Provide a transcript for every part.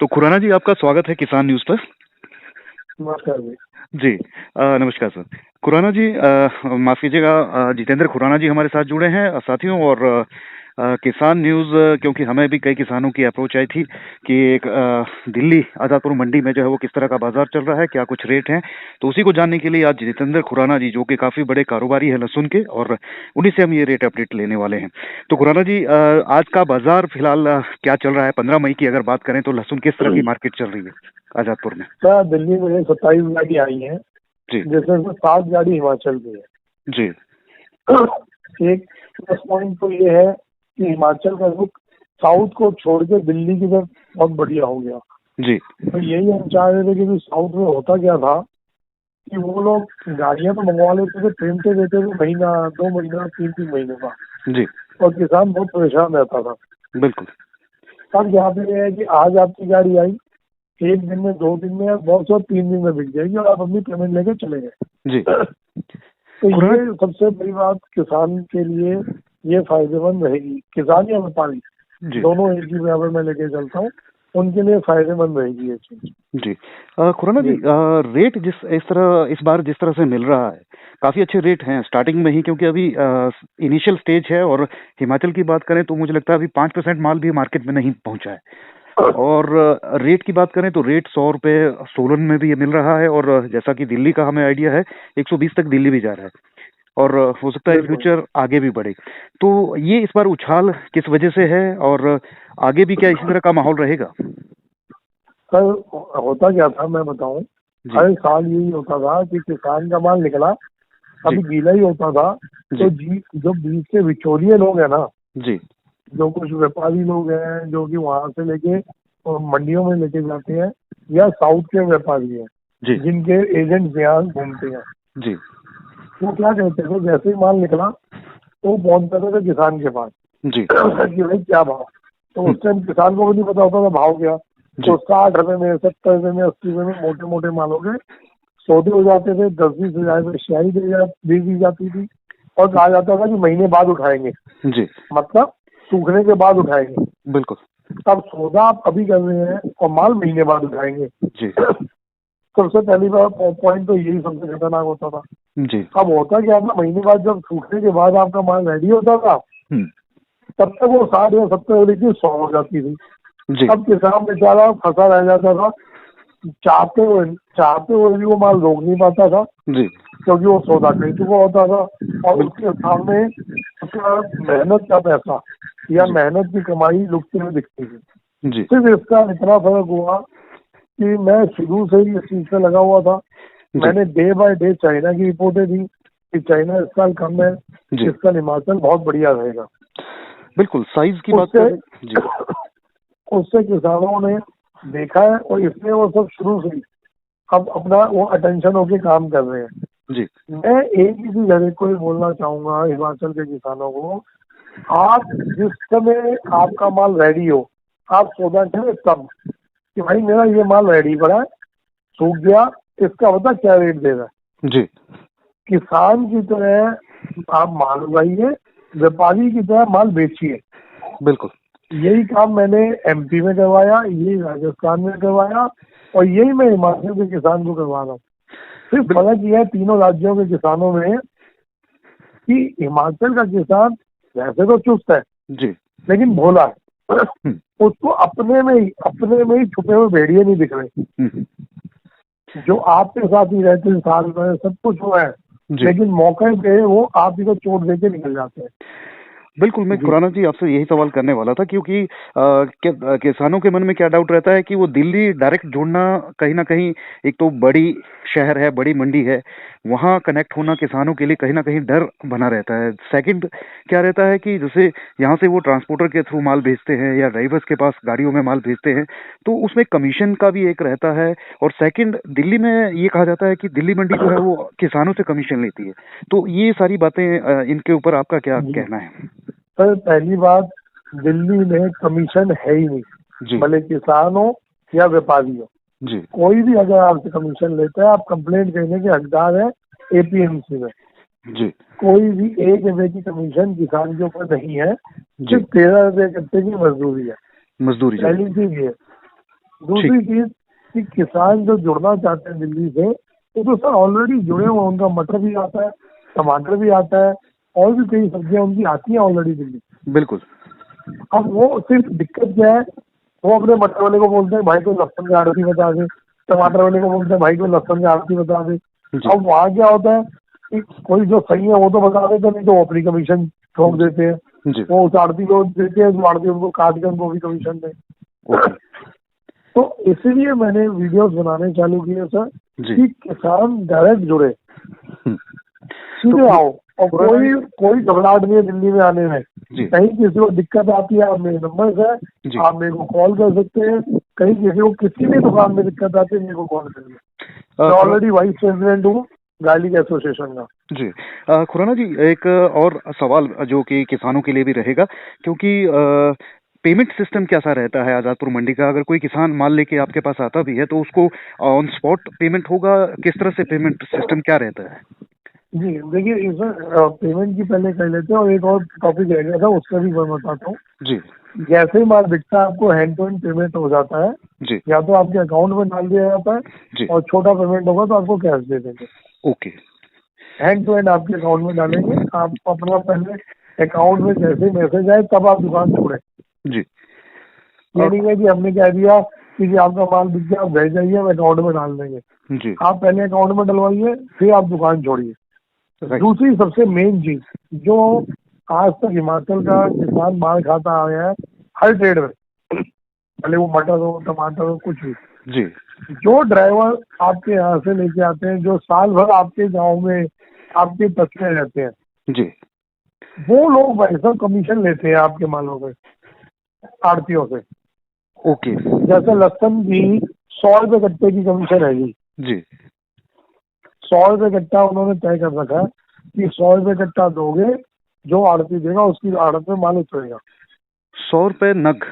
तो खुराना जी, आपका स्वागत है किसान न्यूज़ पर। नमस्कार जी। जी। नमस्कार सर। खुराना जी, माफ़ कीजिएगा, जितेंद्र खुराना जी हमारे साथ जुड़े हैं साथियों। और किसान न्यूज़, क्योंकि हमें भी कई किसानों की अप्रोच आई थी कि एक दिल्ली आज़ादपुर मंडी में जो है वो किस तरह का बाजार चल रहा है, क्या कुछ रेट हैं। तो उसी को जानने के लिए आज जितेंद्र खुराना जी, जो कि काफ़ी बड़े कारोबारी है लहसुन के, और उन्हीं से हम ये रेट अपडेट लेने वाले हैं। तो खुराना जी, आज का बाजार फिलहाल क्या चल रहा है? 15 मई की अगर बात करें तो लहसुन किस तरह की मार्केट चल रही है आज़ादपुर में? सर, दिल्ली में 27 गाड़ी आई है, जी। जिसमें से 7 गाड़ी हिमाचल की जी। है। एक प्लस पॉइंट तो ये है कि हिमाचल का रुख साउथ को छोड़ के दिल्ली की तरफ बहुत बढ़िया हो गया। जी। तो यही हम चाह रहे थे कि साउथ में होता क्या था कि वो लोग गाड़ियां तो मंगवा लेते थे, ट्रेन से देते थे महीना 2 महीना 3-3 महीने का, जी। और किसान बहुत परेशान रहता था। बिल्कुल। अब यहाँ पे ये है कि आज आपकी गाड़ी आई, 1 दिन में 2 दिन में बहुत से 3 दिन में बिक जाएगी और आप अपनी पेमेंट लेके चले गए। जी। तो ये सबसे बड़ी बात किसान के लिए ये फायदेमंद रहेगी। किसान या व्यापारी जी। दोनों एक ही बराबर में लेके चलता हूँ, उनके लिए फायदेमंद रहेगी ये चीज। जी। खुराना जी, रेट इस बार जिस तरह से मिल रहा है, काफी अच्छे रेट हैं स्टार्टिंग में ही, क्योंकि अभी इनिशियल स्टेज है। और हिमाचल की बात करें तो मुझे लगता है अभी 5% माल भी मार्केट में नहीं पहुंचा है। और रेट की बात करें तो रेट 100 रुपये सोलन में भी ये मिल रहा है, और जैसा कि दिल्ली का हमें आइडिया है 120 तक दिल्ली भी जा रहा है, और हो सकता है बिल्कुल फ्यूचर आगे भी बढ़े। तो ये इस बार उछाल किस वजह से है, और आगे भी क्या इसी तरह का माहौल रहेगा? सर, होता क्या था मैं बताऊं। जी। हर साल यही होता था कि किसान का माल निकला, जी। अभी गीला ही होता था। जी। तो जो बीच के बिचौलिए लोग हैं ना, जी। जो कुछ व्यापारी लोग हैं जो कि वहां से लेके और मंडियों में लेके जाते हैं, या साउथ के व्यापारी हैं जी। जिनके एजेंट यहाँ घूमते हैं, जी। वो क्या कहते थे जैसे ही माल निकला वो पहुंच जाते थे किसान के पास जी। कि भाई क्या भाव। तो उस टाइम किसान को भी नहीं पता होता था भाव क्या। जी। तो 60 रुपए में, 70 रुपए में, 80 रुपए में मोटे मोटे मालों के सौदे हो जाते थे। 10-20 हजार में स्याही दे दी जाती थी, और कहा जाता था कि महीने बाद उठाएंगे, जी। मतलब सूखने के बाद उठाएंगे। बिल्कुल। अब सौदा आप अभी कर रहे हैं और माल महीने बाद उठाएंगे। जी। सबसे पहली बार पॉइंट तो यही सबसे खतरनाक होता था। जी। अब होता क्या था, महीने बाद जब सूखने के बाद आपका माल रेडी होता था, हम्म। तब तक वो 60 या 70 की 100 हो जाती थी। जी। अब किसान बेचारा फंसा रह जाता था, चाहते हुए भी वो माल रोक नहीं पाता था, जी। क्योंकि वो सौदा कर चुका होता था और बिल्कुल। उसके सामने उसका मेहनत का पैसा या जी। मेहनत की कमाई लुकती हुई दिखती थी। जी। सिर्फ इसका इतना फर्क हुआ कि मैं शुरू से ही इस चीज से लगा हुआ था। जी। मैंने डे बाय डे चाइना की रिपोर्टें दी कि चाइना इस साल कम है, जी। इस साल हिमाचल बहुत बढ़िया रहेगा। बिल्कुल, साइज की बात उससे करें। जी। उससे किसानों ने देखा है और इसलिए वो सब शुरू से ही अब अपना वो अटेंशन होके काम कर रहे हैं। जी। मैं एक ही चीज हर एक को ही बोलना चाहूंगा, हिमाचल के किसानों को, आप जिस समय आपका माल रेडी हो, आप सौदा करें तब कि भाई मेरा ये माल रेडी पड़ा है, सूख गया, इसका बता क्या रेट दे रहा है। जी। किसान की तरह आप माल उगाइए, व्यापारी की तरह माल बेचिए। बिल्कुल। यही काम मैंने एमपी में करवाया, यही राजस्थान में करवाया, और यही मैं हिमाचल के किसान को करवा रहा हूँ। सिर्फ फर्क यह है तीनों राज्यों के किसानों में कि हिमाचल का किसान वैसे तो चुस्त है जी। लेकिन भोला है। हम्म। उसको अपने में ही छुपे हुए भेड़िए नहीं दिख रहे। हम्म। जो आपके साथ ही रहते हैं, साल में सब कुछ हुआ है, जी। लेकिन मौके पे वो आप ही को चोट देके निकल जाते हैं। बिल्कुल, मैं जी खुराना जी आपसे यही सवाल करने वाला था, क्योंकि किसानों के मन में क्या डाउट रहता है कि वो दिल्ली डायरेक्ट जोड़ना, कहीं न कहीं एक तो बड़ी शहर है, बड़ी मंडी है, वहाँ कनेक्ट होना किसानों के लिए कहीं न कहीं डर बना रहता है। सेकंड क्या रहता है कि जैसे यहाँ से वो ट्रांसपोर्टर के थ्रू माल भेजते हैं या ड्राइवर्स के पास गाड़ियों में माल भेजते हैं, तो उसमें कमीशन का भी एक रहता है। और सेकंड, दिल्ली में ये कहा जाता है कि दिल्ली मंडी जो है वो किसानों से कमीशन लेती है। तो ये सारी बातें, इनके ऊपर आपका क्या जी कहना है? सर, पहली बात, दिल्ली में कमीशन है ही नहीं, जी। भले किसान हो या व्यापारी हो। जी। कोई भी अगर आपसे कमीशन लेता है, आप कंप्लेंट करने के हकदार है एपीएमसी में। जी। कोई भी 1 रुपए की कमीशन किसान के ऊपर नहीं है, जी। सिर्फ 13 रुपए कट्टे की मजदूरी है। मजदूरी जो पहली होती चीज ये। दूसरी चीज कि किसान जो जुड़ना चाहते हैं दिल्ली से, वो तो सर ऑलरेडी जुड़े हुए हैं। उनका मटर भी आता है, टमाटर भी आता है, और भी कई सब्जियां उनकी आती हैं ऑलरेडी दिल्ली। बिल्कुल। अब वो सिर्फ दिक्कत क्या है, वो अपने मटर वाले को बोलते हैं भाई को लहसुन की आड़ती बता दे, टमाटर वाले को बोलते हैं भाई को लहसुन की आड़ती बता दे। जी अब वहाँ क्या होता है कि कोई जो सही है वो तो बता देते, नहीं तो वो अपनी कमीशन ठोक देते हैं। जी। वो उस आड़ती को देते हैं, जो आड़ती उनको काट के उनको भी कमीशन दे। ओके। तो इसीलिए मैंने वीडियोस बनाने चालू किए सर, जी। कि किसान डायरेक्ट जुड़े, हम्म, सीधे तो आओ, और कोई कोई घबराहट नहीं है दिल्ली में आने में। जी कहीं किसी को दिक्कत आती है, आप मेरे नंबर से जी। आप मेरे को कॉल कर सकते हैं। कहीं किसी को किसी भी दुकान में दिक्कत आती है, मेरे को कॉल करिए। मैं खुरा- ऑलरेडी वाइस प्रेसिडेंट हूँ गार्लिक एसोसिएशन का। जी। खुराना जी, एक और सवाल जो कि किसानों के लिए भी रहेगा, क्योंकि पेमेंट सिस्टम कैसा रहता है आज़ादपुर मंडी का? अगर कोई किसान माल लेके आपके पास आता भी है तो उसको ऑन स्पॉट पेमेंट होगा? किस तरह से पेमेंट सिस्टम क्या रहता है? जी देखिए, इसमें पेमेंट की पहले कर लेते हैं, और एक और टॉपिक रह गया था उसका भी मैं बताता हूँ। जी जैसे ही माल बिकता है आपको हैंड टू हैंड पेमेंट हो जाता है, जी या तो आपके अकाउंट में डाल दिया जाता है, जी। और छोटा पेमेंट होगा तो आपको कैश दे देंगे। ओके। हैंड टू हैंड आपके अकाउंट में डालेंगे। आप अपना पहले अकाउंट में जैसे ही मैसेज आए तब आप दुकान छोड़े। जी ये नहीं है कि हमने कह दिया कि जी आपका माल बिक गया, आप भेज जाइए, हम अकाउंट में डाल देंगे। जी। आप पहले अकाउंट में डलवाइए, फिर आप दुकान छोड़िए। राइट। दूसरी सबसे मेन चीज, जो आज तक हिमाचल का किसान माल खाता आया है हर ट्रेड में, भले वो मटर हो, टमाटर हो, कुछ भी, जी जो ड्राइवर आपके यहाँ से लेके आते हैं, जो साल भर आपके गांव में आपके टच में रहते हैं, जी। वो लोग भाई साहब कमीशन लेते हैं आपके मालों पे, आड़तियों से। ओके। जैसे लहसुन की 100 रुपए कट्टे की कमीशन है जी। जी 100 रुपए कट्टा उन्होंने तय कर रखा है कि 100 रुपए कट्टा दोगे, जो आड़ती देगा उसकी आड़त में माल उतरेगा। 100 रुपए नग?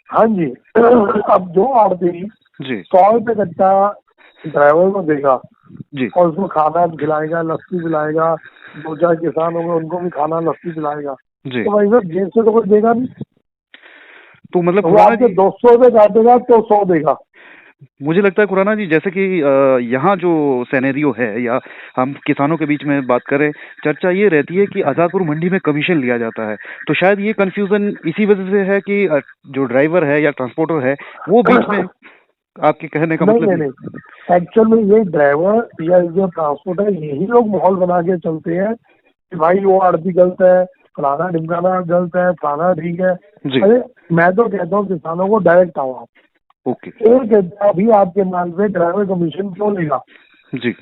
हाँ जी। अब जो आड़ती जी 100 रुपए कट्टा ड्राइवर को देगा, जी और उसको खाना खिलाएगा, लस्सी पिलाएगा, 2-4 किसान होंगे उनको भी खाना लस्सी पिलाएगा, जी। तो भाई साहब जेब से तो कुछ देगा नहीं। तो मतलब तो वो खुराना आपके जी, 200 रुपए काटेगा तो 100 देगा। मुझे लगता है खुराना जी, जैसे कि यहाँ जो सिनेरियो है, या हम किसानों के बीच में बात करें, चर्चा ये रहती है कि आज़ादपुर मंडी में कमीशन लिया जाता है। तो शायद ये कंफ्यूजन इसी वजह से है कि जो ड्राइवर है या ट्रांसपोर्टर है वो बीच में, आपके कहने का नहीं मतलब नहीं ये? नहीं, एक्चुअल में ये ड्राइवर या जो ट्रांसपोर्ट है, यही लोग माहौल बना के चलते हैं कि भाई वो आड़ती गलत है, फलाना ढिमकाना गलत है, फलाना ठीक है। जी। अरे मैं तो कहता हूँ किसानों को डायरेक्ट आओ आप। ओके। एक घंटा भी आपके माल पे ड्राइवर कमीशन क्यों लेगा? जी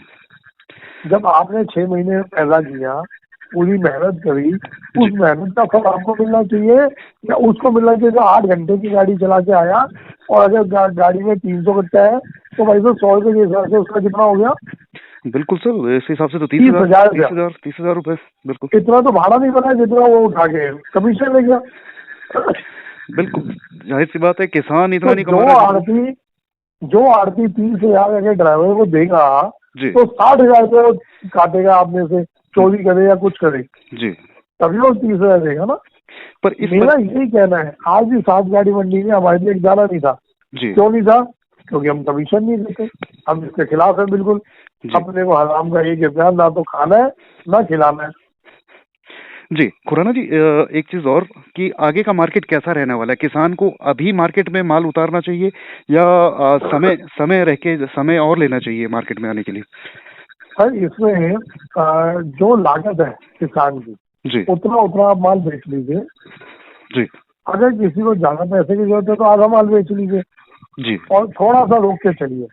जब आपने 6 महीने पैदा किया, पूरी मेहनत करी, उस मेहनत का फल आपको मिलना चाहिए, या उसको मिलना चाहिए जो 8 घंटे की गाड़ी चला के आया? और अगर गाड़ी में 300 कट्टा है तो भाई साहब 100 रुपए के हिसाब से उसका कितना हो गया? बिल्कुल सर, इस हिसाब से तो 30,000 30,000 रुपए। बिल्कुल इतना तो भाड़ा नहीं बना जितना वो उठा के कमीशन ले गया। बिल्कुल, जाहिर सी बात है, किसान इतना तो नहीं कमा रहा है। जो आड़ती 30,000 अगर ड्राइवर को देगा, जी तो 60,000 रुपये काटेगा आप में से, चोरी करे या कुछ करे, जी। तभी वो 30,000 देगा ना। पर इस मेरा यही कहना है, आज भी 7 गाड़ी मंडी में हमारे लिए एक जाना नहीं था। जी क्यों नहीं था? क्योंकि हम कमीशन नहीं देते। हम इसके खिलाफ है बिल्कुल। जी अपने को हराम का एक इम्तिहान, ना तो खाना है ना खिलाना है। जी। खुराना जी, एक चीज और, कि आगे का मार्केट कैसा रहने वाला है? किसान को अभी मार्केट में माल उतारना चाहिए, या समय और लेना चाहिए मार्केट में आने के लिए? सर इसमें जो लागत है किसान की, जी उतना उतना आप माल बेच लीजिए। जी अगर किसी को ज्यादा पैसे की जरूरत है तो आधा माल बेच लीजिए, जी। और थोड़ा सा रोक के चलिए।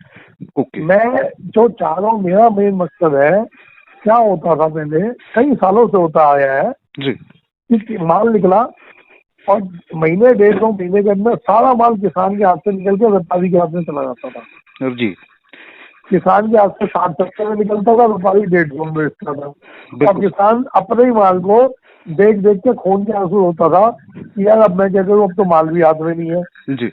ओके। मैं जो चाह रहा हूँ, मेरा मेन मकसद है, क्या होता था पहले, कई सालों से होता आया है जी कि माल निकला और महीने 1.5-2 महीने के अंदर सारा माल किसान के हाथ से निकल के व्यापारी के हाथ में चला जाता था। जी। किसान के हाथ से 60-70 में निकलता था, व्यापारी 150 में बेचता था। अब बिल्कुल किसान अपने ही माल को देख देख के खून के आंसू होता था कि यार अब मैं कहता हूँ अब तो माल भी हाथ में नहीं है। जी।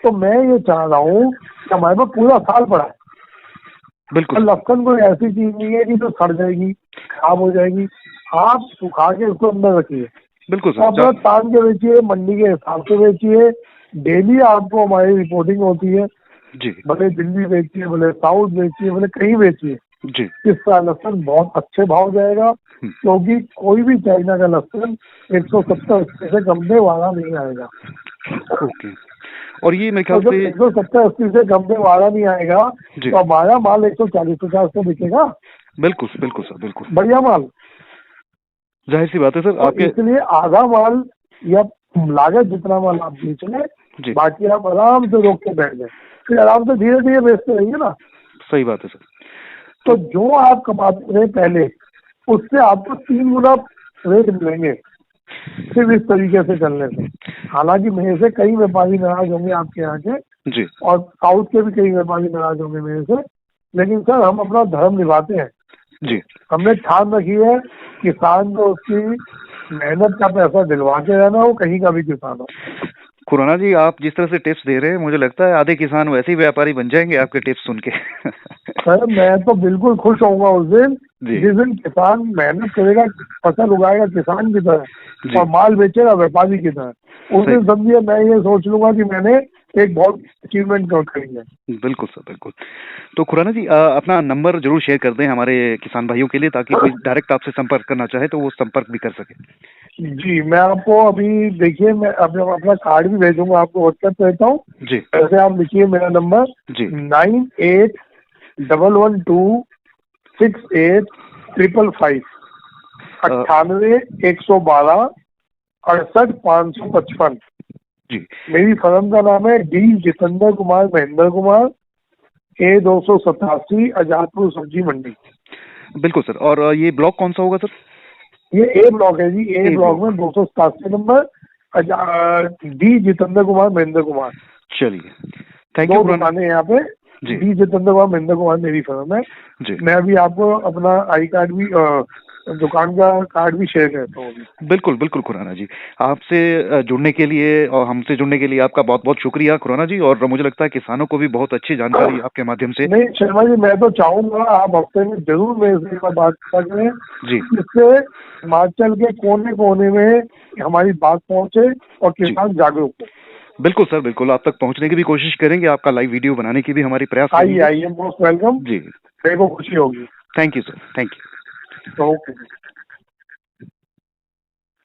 तो मैं ये चाह रहा हूँ कि हमारे पास पूरा साल पड़ा है, और बिल्कुल लहसुन कोई ऐसी चीज नहीं है कि तो सड़ जाएगी, खराब हो जाएगी। आप सुखा के उसको अंदर रखिए, बिल्कुल सर। आप बस तान के बेचिए, मंडी के हिसाब से बेचिए। डेली आपको हमारी रिपोर्टिंग होती है, जी भले दिल्ली बेचिए, भले साउथ बेचिए, भले कहीं बेचिए, जी। इस साल लहसुन बहुत अच्छे भाव जाएगा, क्योंकि कोई भी चाइना का लहसुन 170-80 से कम में वाला नहीं आएगा। ओके। और ये मेरे तो ख्याल जब से 170-80 से कम में वाला नहीं आएगा जी तो हमारा माल 140-50 से बिकेगा। बिल्कुल बिल्कुल सर, बिल्कुल बढ़िया माल। जाहिर सी बात है सर तो आपके। इसलिए आधा माल या लागत जितना माल आप बेच लें, जी बाकी आप आराम से रोक के बैठ जाए, फिर आराम से धीरे धीरे बेचते रहिए ना। सही बात है सर। तो जो आप कमाते रहे पहले, उससे आपको 3 गुना रेट मिलेंगे सिर्फ इस तरीके से चलने से। हालांकि मेरे से कई व्यापारी नाराज होंगे आपके यहाँ के, जी और साउथ के भी कई व्यापारी नाराज होंगे मेरे से, लेकिन सर हम अपना धर्म निभाते हैं। जी हमने ठान रखी है, किसान को उसकी मेहनत का पैसा दिलवा के रहना हो, कहीं का भी किसान हो। खुराना जी, आप जिस तरह से टिप्स दे रहे हैं, मुझे लगता है आधे किसान वैसे ही व्यापारी बन जाएंगे आपके टिप्स सुन के। सर मैं तो बिल्कुल खुश होऊंगा उस दिन, जी जिस दिन किसान मेहनत करेगा, फसल उगाएगा किसान की तरह, जी और माल बेचेगा व्यापारी की तरह। उस सही। दिन समझिए मैं ये सोच लूंगा कि मैंने एक बहुत अचीवमेंट करी है। बिल्कुल सर, बिल्कुल। तो खुराना जी, अपना नंबर जरूर शेयर कर दें हमारे किसान भाइयों के लिए, ताकि कोई डायरेक्ट आपसे संपर्क करना चाहे तो वो संपर्क भी कर सके। जी मैं आपको अभी देखिए, मैं अपना कार्ड भी भेजूंगा आपको, व्हाट्सएप पे देता हूँ। जी ऐसे आप लिखिए मेरा नंबर जी 9811268555, 98-112-68-555। जी मेरी फर्म का नाम है डी जितेंद्र कुमार महेंद्र कुमार, A287, आजादपुर सब्जी मंडी। बिल्कुल सर। और ये ब्लॉक कौन सा होगा सर? ये ए ब्लॉक है जी। ए ए ब्लॉक ब्लॉक। में 287 नंबर, डी जितेंद्र कुमार महेंद्र कुमार। चलिए, थैंक यू दो खुराना दुकानें यहाँ पे। जी डी जितेंद्र कुमार महेंद्र कुमार मेरी फर्म है। जी। मैं अभी आपको अपना आई कार्ड भी, दुकान का कार्ड भी शेयर करता हूँ अभी। बिल्कुल बिल्कुल खुराना जी, आपसे जुड़ने के लिए और हमसे जुड़ने के लिए आपका बहुत बहुत शुक्रिया खुराना जी। और मुझे लगता है किसानों को भी बहुत अच्छी जानकारी आपके माध्यम से। नहीं शर्मा जी, मैं तो चाहूंगा आप हफ्ते में जरूर मेरे से एक बार बात करें, जी जिससे हिमाचल के कोने कोने में हमारी बात पहुंचे और किसान जागरूक हो। बिल्कुल सर, बिल्कुल आप तक पहुंचने की भी कोशिश करेंगे, आपका लाइव वीडियो बनाने की भी हमारी प्रयास आइए रहेंगे। आइए, मोस्ट वेलकम। जी मेरे को खुशी होगी। Thank you sir, thank you. Okay.